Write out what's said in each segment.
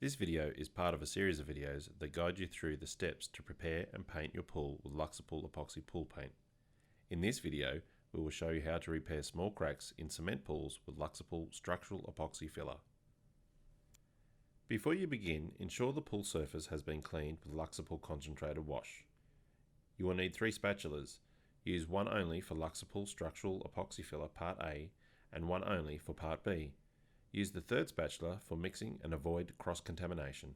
This video is part of a series of videos that guide you through the steps to prepare and paint your pool with LUXAPOOL Epoxy Pool Paint. In this video, we will show you how to repair small cracks in cement pools with LUXAPOOL Structural Epoxy Filler. Before you begin, ensure the pool surface has been cleaned with LUXAPOOL Concentrated Wash. You will need 3 spatulas. Use one only for LUXAPOOL Structural Epoxy Filler Part A and one only for Part B. Use the third spatula for mixing and avoid cross-contamination.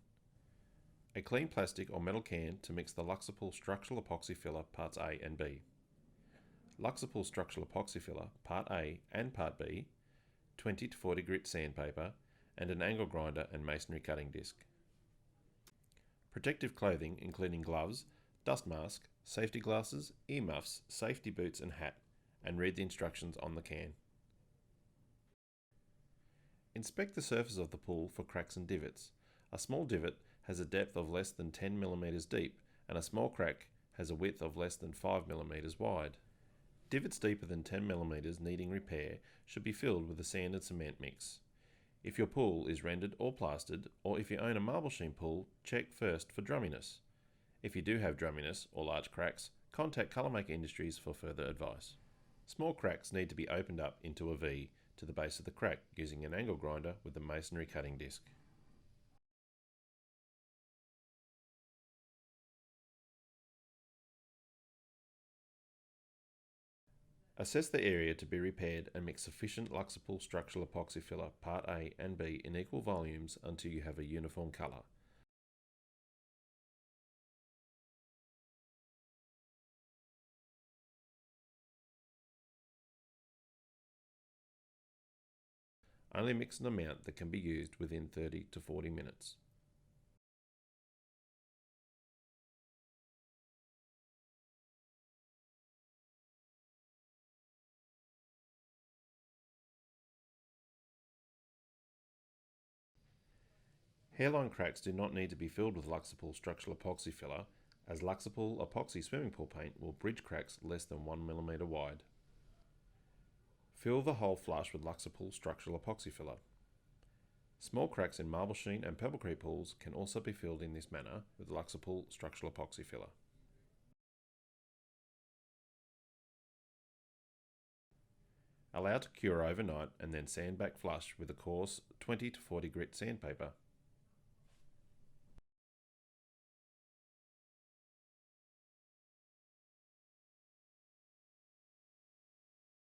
A clean plastic or metal can to mix the LUXAPOOL Structural Epoxy Filler Parts A and B. LUXAPOOL Structural Epoxy Filler Part A and Part B, 20 to 40 grit sandpaper, and an angle grinder and masonry cutting disc. Protective clothing including gloves, dust mask, safety glasses, earmuffs, safety boots and hat, and read the instructions on the can. Inspect the surface of the pool for cracks and divots. A small divot has a depth of less than 10 mm deep, and a small crack has a width of less than 5 mm wide. Divots deeper than 10 mm needing repair should be filled with a sand and cement mix. If your pool is rendered or plastered, or if you own a marble sheen pool, check first for drumminess. If you do have drumminess or large cracks, contact Colourmaker Industries for further advice. Small cracks need to be opened up into a V to the base of the crack using an angle grinder with a masonry cutting disc. Assess the area to be repaired and mix sufficient LUXAPOOL Structural Epoxy Filler Part A and B in equal volumes until you have a uniform colour. Only mix an amount that can be used within 30 to 40 minutes. Hairline cracks do not need to be filled with LUXAPOOL Structural Epoxy Filler, as LUXAPOOL Epoxy Swimming Pool Paint will bridge cracks less than 1 mm wide. Fill the hole flush with LUXAPOOL Structural Epoxy Filler. Small cracks in marble sheen and pebblecrete pools can also be filled in this manner with LUXAPOOL Structural Epoxy Filler. Allow to cure overnight and then sand back flush with a coarse 20 to 40 grit sandpaper.